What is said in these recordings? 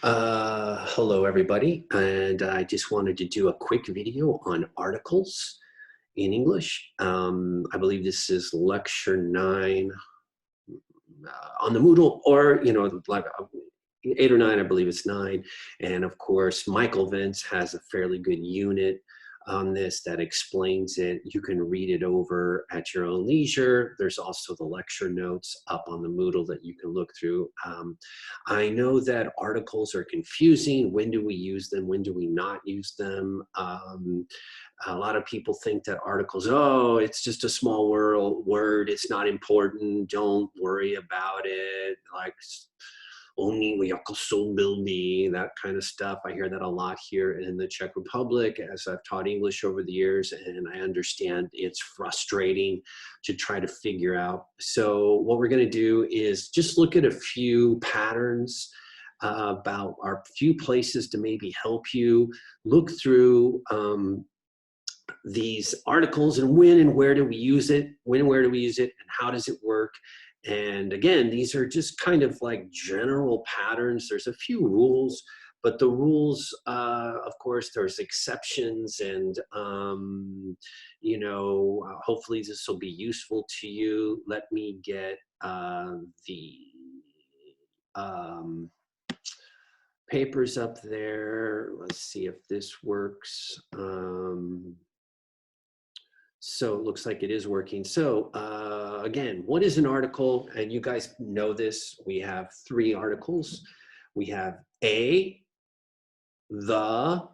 Hello, everybody, and I just wanted to do a quick video on articles in English. I believe this is lecture 9 on the Moodle, or like 8 or 9. I believe it's 9, and of course, Michael Vince has a fairly good unit on this that explains it. You can read it over at your own leisure. There's also the lecture notes up on the Moodle that you can look through. I know that articles are confusing. When do we use them? When do we not use them? A lot of people think that articles, oh, it's just a small word. It's not important. Don't worry about it. Like, only that kind of stuff. I hear that a lot here in the Czech Republic as I've taught English over the years, and I understand it's frustrating to try to figure out. So what we're going to do is just look at a few patterns about our few places to maybe help you look through these articles and when and where do we use it, and how does it work. And again, these are just kind of like general patterns. There's a few rules, but the rules, of course, there's exceptions, and hopefully this will be useful to you. Let me get the papers up there. Let's see if this works. So it looks like it is working. So again, what is an article? And you guys know this. We have 3 articles. We have a, the,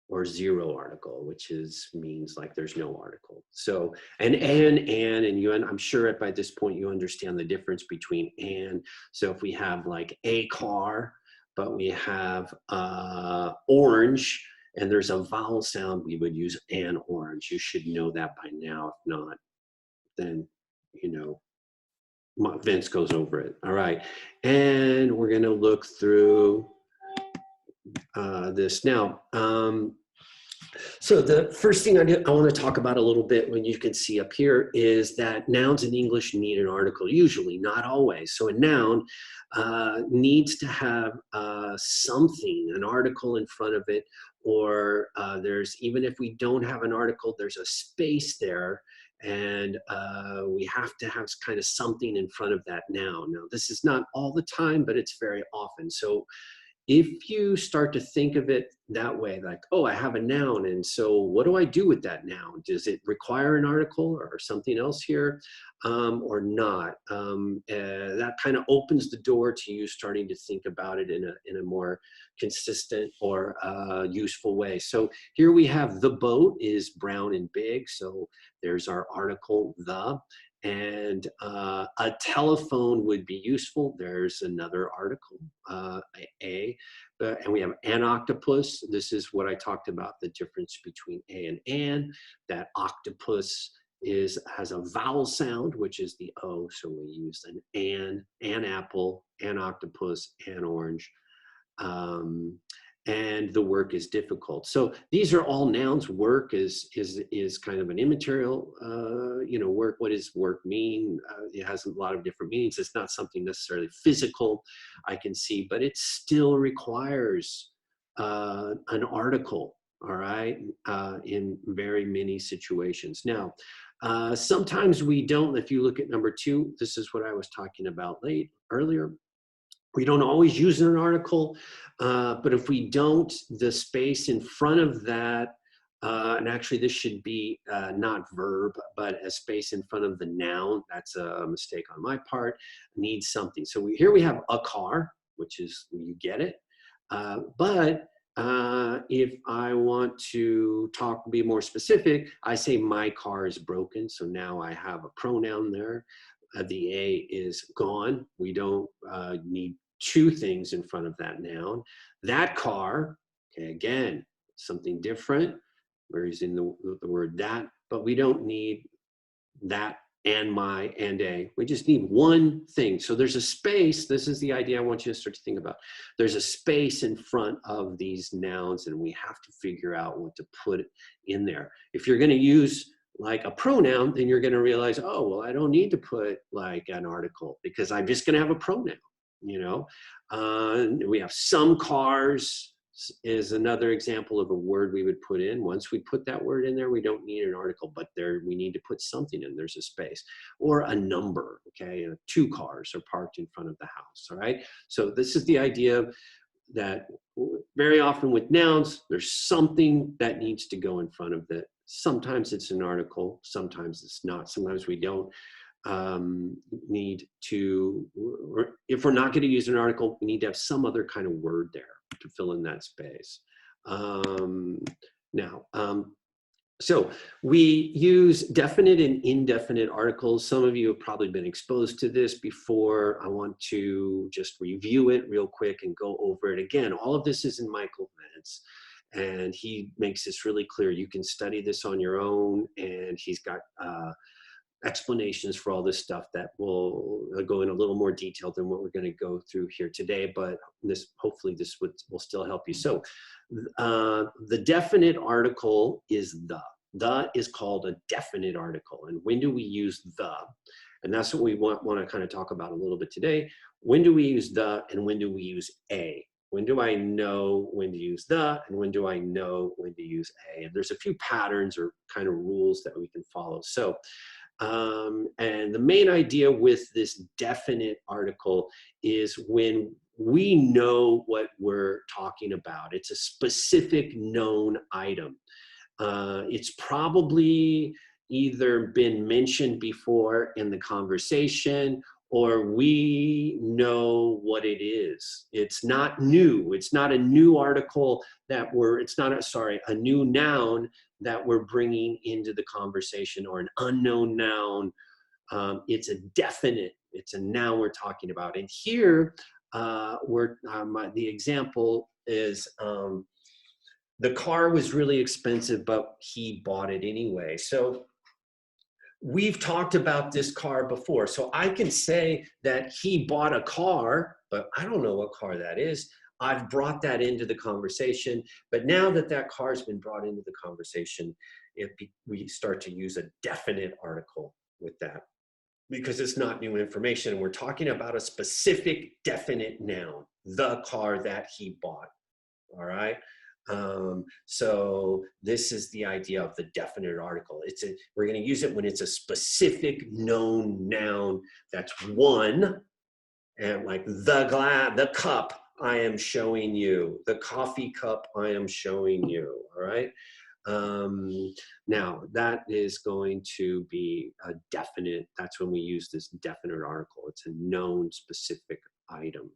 or 0 article, which means like there's no article. So and I'm sure by this point you understand the difference between and. So if we have like a car, but we have orange, and there's a vowel sound, we would use an orange. You should know that by now. If not, then, Vince goes over it. All right. And we're going to look through this now. So the first thing I want to talk about a little bit, when you can see up here, is that nouns in English need an article, usually, not always. So a noun needs to have something, an article in front of it, or even if we don't have an article, there's a space there, and we have to have kind of something in front of that noun. Now, this is not all the time, but it's very often. So if you start to think of it that way, like, oh, I have a noun, and so what do I do with that noun? Does it require an article or something else here, or not? That kind of opens the door to you starting to think about it in a more consistent or useful way. So here we have the boat is brown and big, so there's our article, the. And a telephone would be useful. There's another article, and we have an octopus. This is what I talked about, the difference between a and an. That octopus has a vowel sound, which is the O, so we use an apple, an octopus, an orange. And the work is difficult. So these are all nouns. Work is kind of an immaterial, work. What does work mean? It has a lot of different meanings. It's not something necessarily physical, I can see, but it still requires an article, all right, in very many situations. Now, sometimes we don't. If you look at number 2, this is what I was talking about earlier. We don't always use an article, but if we don't, the space in front of that, and actually this should be not verb, but a space in front of the noun, that's a mistake on my part, needs something. So here we have a car, which is, you get it. But if I want to be more specific, I say my car is broken. So now I have a pronoun there. The A is gone. We don't need 2 things in front of that noun. That car, okay, again, something different. We're using the word that, but we don't need that and my and a. We just need one thing. So there's a space. This is the idea I want you to start to think about. There's a space in front of these nouns, and we have to figure out what to put in there. If you're going to use like a pronoun, then you're going to realize, oh, well, I don't need to put like an article because I'm just going to have a pronoun. you know. We have some cars is another example of a word we would put in. Once we put that word in there, we don't need an article, but there we need to put something in. There's a space or a number. Okay, 2 cars are parked in front of the house. All right. So this is the idea that very often with nouns, there's something that needs to go in front of it. Sometimes it's an article, sometimes it's not. Sometimes we don't need to, or if we're not going to use an article, we need to have some other kind of word there to fill in that space. Now, so we use definite and indefinite articles. Some of you have probably been exposed to this before. I want to just review it real quick and go over it again. All of this is in Michael Vance, and he makes this really clear. You can study this on your own, and he's got explanations for all this stuff that will go in a little more detail than what we're going to go through here today, but this hopefully this will still help you. So the definite article is the. The is called a definite article. And when do we use the? And that's what we want to kind of talk about a little bit today. When do we use the and when do we use a? When do I know when to use the and when do I know when to use a? And there's a few patterns or kind of rules that we can follow. So and the main idea with this definite article is when we know what we're talking about. It's a specific known item. It's probably either been mentioned before in the conversation or we know what it is. It's not new. It's not a new article that it's not a new noun that we're bringing into the conversation or an unknown noun. It's a definite, it's a noun we're talking about. And here, the example is, the car was really expensive, but he bought it anyway. So we've talked about this car before. So I can say that he bought a car, but I don't know what car that is. I've brought that into the conversation. But now that that car has been brought into the conversation, we start to use a definite article with that because it's not new information. We're talking about a specific definite noun, the car that he bought. All right. So this is the idea of the definite article. We're going to use it when it's a specific known noun that's one, and like the cup I am showing you, the coffee cup I am showing you. All right. Now that is going to be a definite. That's when we use this definite article. It's a known specific item.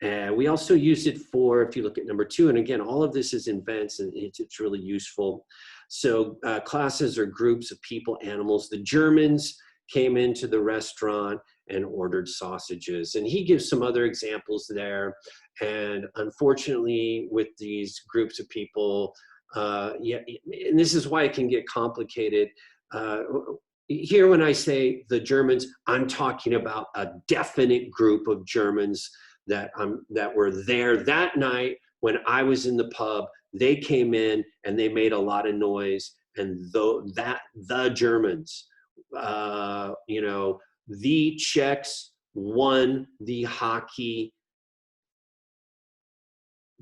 And we also use it for, if you look at number 2, and again, all of this is in Vance and it's really useful. So classes or groups of people, animals. The Germans came into the restaurant and ordered sausages. And he gives some other examples there. And unfortunately, with these groups of people, and this is why it can get complicated. Here, when I say the Germans, I'm talking about a definite group of Germans that were there that night when I was in the pub. They came in and they made a lot of noise, and the Germans, the Czechs won the hockey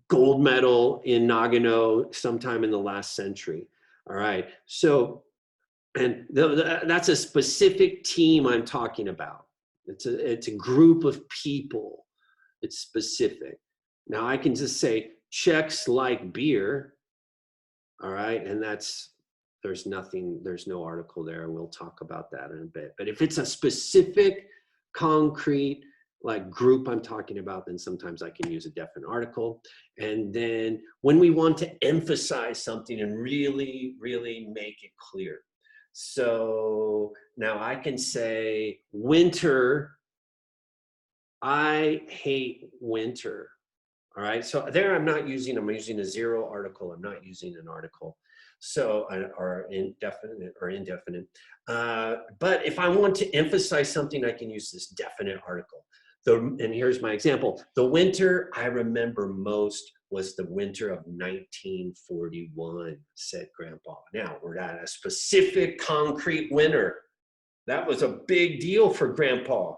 gold medal in Nagano sometime in the last century. All right, so. And that's a specific team I'm talking about. It's a group of people. It's specific. Now I can just say Czechs like beer. All right, and there's no article there. We'll talk about that in a bit. But if it's a specific, concrete like group I'm talking about, then sometimes I can use a definite article. And then when we want to emphasize something and really, really make it clear. So now I can say winter, I hate winter. All right, so there I'm using a zero article. I'm not using an article. So, or indefinite. But if I want to emphasize something, I can use this definite article. And here's my example. The winter I remember most was the winter of 1941, said Grandpa. Now we're at a specific concrete winter. That was a big deal for Grandpa.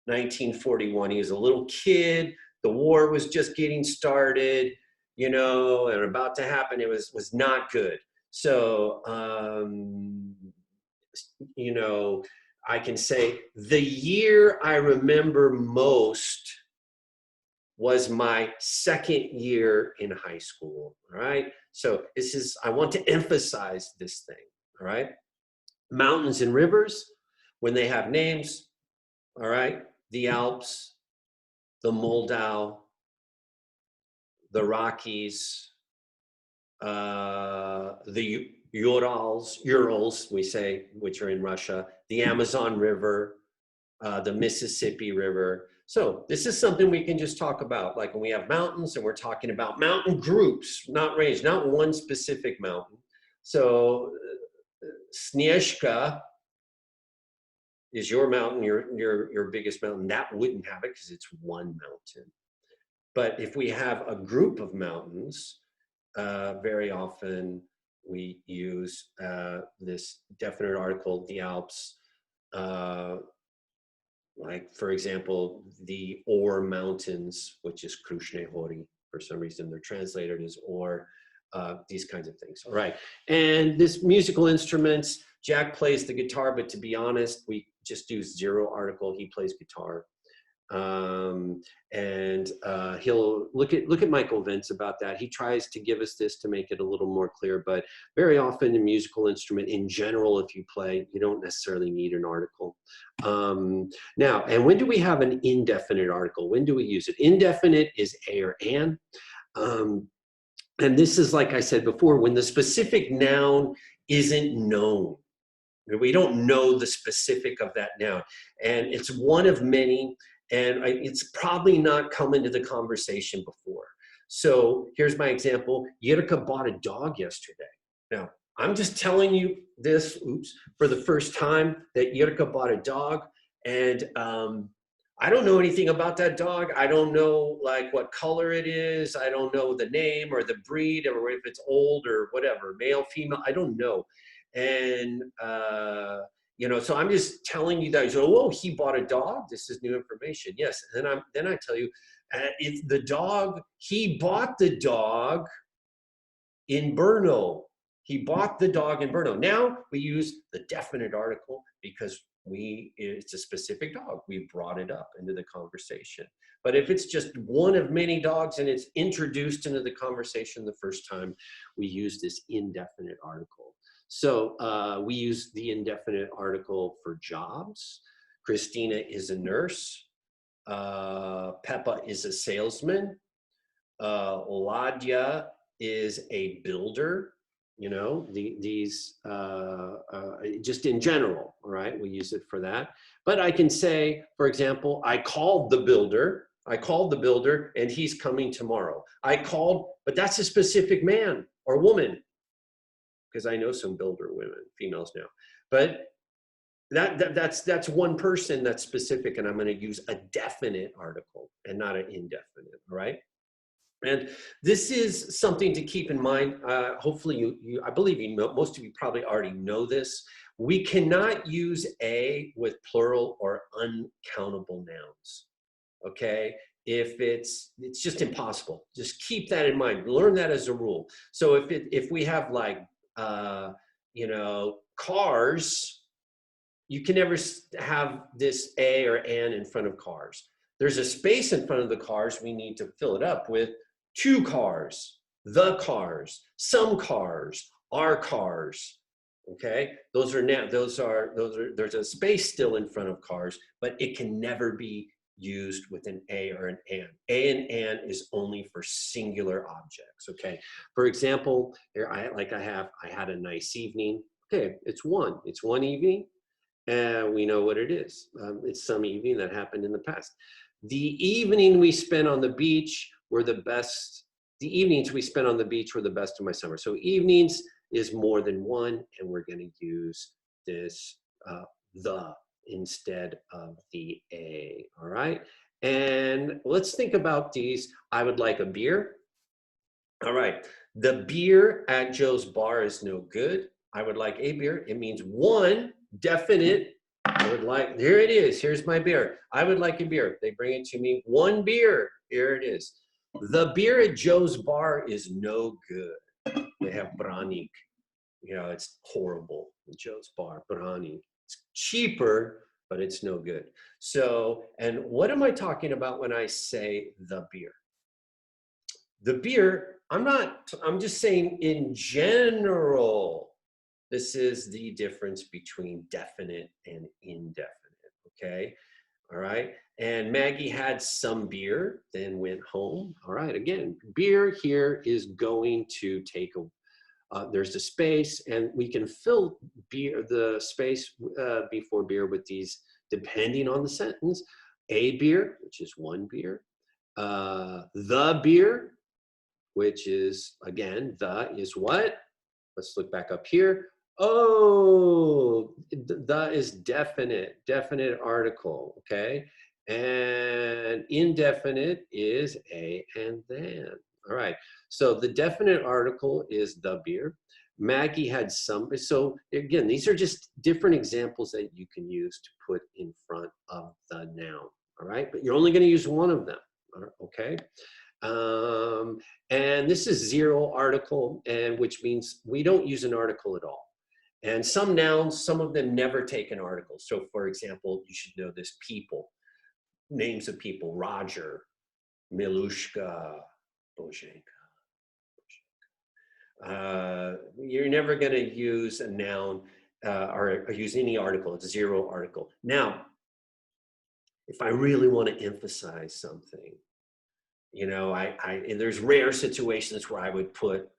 1941. He was a little kid. The war was just getting started, you know, and about to happen. It was not good. So, you know, I can say the year I remember most was my second year in high school, all right? So this is, I want to emphasize this thing, all right? Mountains and rivers, when they have names, all right? The Alps, the Moldau, the Rockies, the Urals, we say, which are in Russia, the Amazon River, the Mississippi River. So this is something we can just talk about. Like when we have mountains and we're talking about mountain groups, not range, not one specific mountain. So Sniezhka is your mountain, your biggest mountain. That wouldn't have it because it's one mountain. But if we have a group of mountains, very often we use this definite article, the Alps, like for example, the Or Mountains, which is Krushne Hori. For some reason, they're translated as Or, these kinds of things. All right, and this musical instruments, Jack plays the guitar, but to be honest, we just do zero article. He plays guitar. He'll look at Michael Vince about that. He tries to give us this to make it a little more clear, but very often a musical instrument in general, if you play, you don't necessarily need an article. Now, and when do we have an indefinite article? When do we use it? Indefinite is a or an. And this is, like I said before, when the specific noun isn't known. We don't know the specific of that noun. And it's one of many, and it's probably not come into the conversation before. So here's my example. Yirka bought a dog yesterday. Now, I'm just telling you this, for the first time, that Yirka bought a dog. And I don't know anything about that dog. I don't know like what color it is. I don't know the name or the breed or if it's old or whatever, male, female, I don't know. And, you know, so I'm just telling you that, so, oh, he bought a dog. This is new information. Yes. And then I tell you, it's the dog, he bought the dog in Brno. He bought the dog in Brno. Now we use the definite article because it's a specific dog. We brought it up into the conversation. But if it's just one of many dogs and it's introduced into the conversation the first time, we use this indefinite article. So we use the indefinite article for jobs. Christina is a nurse. Peppa is a salesman. Ladya is a builder. You know, these just in general, all right? We use it for that. But I can say, for example, I called the builder and he's coming tomorrow. I called, but that's a specific man or woman, because I know some builder women, females now. But that's one person that's specific, and I'm going to use a definite article and not an indefinite, all right? And this is something to keep in mind. Hopefully I believe you know, most of you probably already know this. We cannot use a with plural or uncountable nouns, okay? If it's just impossible. Just keep that in mind. Learn that as a rule. So if we have like, you know, cars, you can never have this a or an in front of cars. There's a space in front of the cars. We need to fill it up with two cars, the cars, some cars, our cars. Okay, there's a space still in front of cars, but it can never be used with an a or an an. A and an is only for singular objects. Okay, for example, here I had a nice evening. Okay, it's one evening, and we know what it is. It's some evening that happened in the past. The evening we spent on the beach were the best. The evenings we spent on the beach were the best of my summer. So evenings is more than one, and we're going to use this the instead of the a. All right, and let's think about these. I would like a beer. All right, the beer at Joe's bar is no good. I would like a beer. It means one definite I would like, here it is. Here's my beer. I would like a beer. They bring it to me. One beer. Here it is. The beer at Joe's bar is no good. They have Branik. You know, it's horrible at Joe's bar. Branik. It's cheaper, but it's no good. So, and what am I talking about when I say the beer? The beer, I'm just saying in general, this is the difference between definite and indefinite, okay? All right, and Maggie had some beer, then went home. All right, again, beer here is going to take there's a space, and we can fill the space before beer with these, depending on the sentence. A beer, which is one beer. The beer, which is, again, the is what? Let's look back up here. Oh, the is definite article, okay? And indefinite is a and then. All right, so the definite article is the beer. Maggie had some, so again, these are just different examples that you can use to put in front of the noun, all right? But you're only gonna use one of them, okay? And this is zero article, and which means we don't use an article at all. And some nouns, some of them never take an article. So for example, you should know this: people, names of people: Roger, Milushka, Bojenka. You're never going to use a noun or use any article. It's zero article. Now, if I really want to emphasize something, you know, there's rare situations where I would put,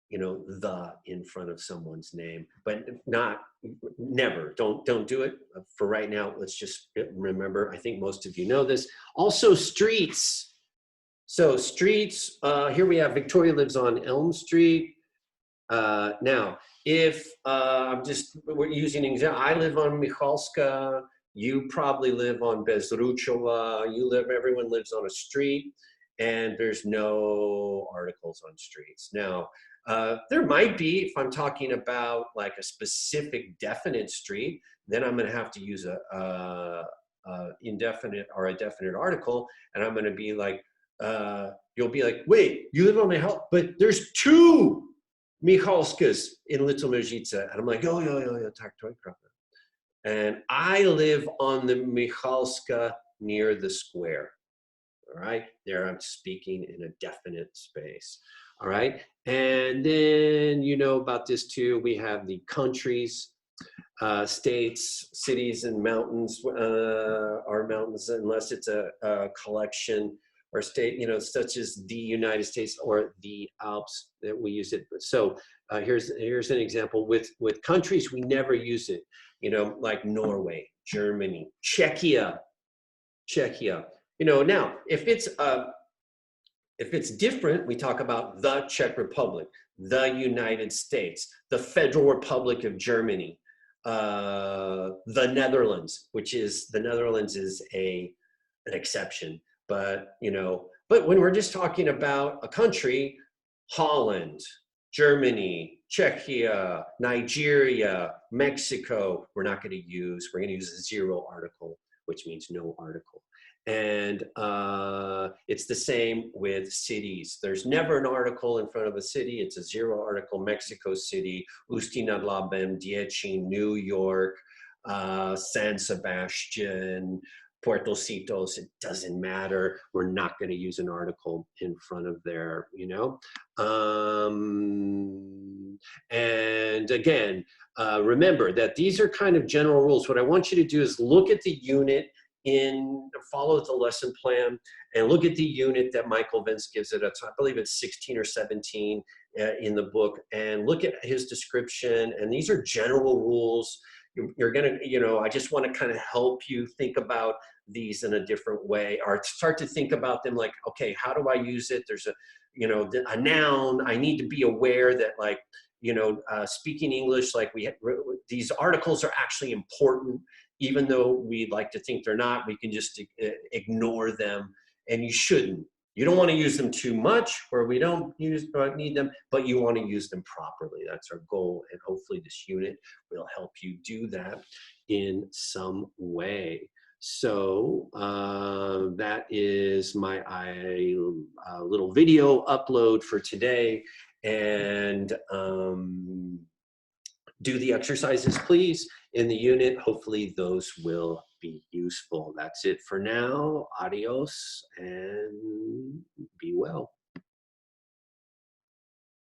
you know, the in front of someone's name, but never. Don't do it. For right now, let's just remember, I think most of you know this. Also, streets. So streets, here we have Victoria lives on Elm Street. Now, if we're using an example, I live on Michalska, you probably live on Bezruchova, everyone lives on a street, and there's no articles on streets. Now, there might be, if I'm talking about like a specific definite street, then I'm gonna have to use a indefinite or a definite article, and I'm gonna be like, you'll be like, wait, you live on my house, but there's two Michalskas in Little Nojica. And I'm like, yeah, tak to je pravda. And I live on the Michalska near the square. All right, there I'm speaking in a definite space. All right, and then you know about this too. We have the countries, states, cities, and mountains are mountains unless it's a collection or state, you know, such as the United States or the Alps that we use it. So here's an example with countries, we never use it, you know, like Norway, Germany, Czechia. You know, now if it's different, we talk about the Czech Republic, the United States, the Federal Republic of Germany, the Netherlands, the Netherlands is an exception. But, you know, but when we're just talking about a country, Holland, Germany, Czechia, Nigeria, Mexico, we're going to use a zero article, which means no article. And it's the same with cities. There's never an article in front of a city. It's a zero article. Mexico City, Ústí nad Labem, Děčín, New York, San Sebastian, Puertocitos, it doesn't matter. We're not going to use an article in front of there, you know. And again, remember that these are kind of general rules. What I want you to do is look at the unit follow the lesson plan and look at the unit that Michael Vince gives it. I believe it's 16 or 17 in the book, and look at his description. And these are general rules. You're gonna, you know, I just want to kind of help you think about these in a different way, or start to think about them like, okay, how do I use it? There's a noun. I need to be aware that, like, you know, speaking English, like these articles are actually important, even though we like to think they're not. We can just ignore them, and you shouldn't. You don't want to use them too much where we don't need them, but you want to use them properly. That's our goal. And hopefully this unit will help you do that in some way. So that is my little video upload for today. And do the exercises, please, in the unit. Hopefully those will be useful. That's it for now. Adios and be well.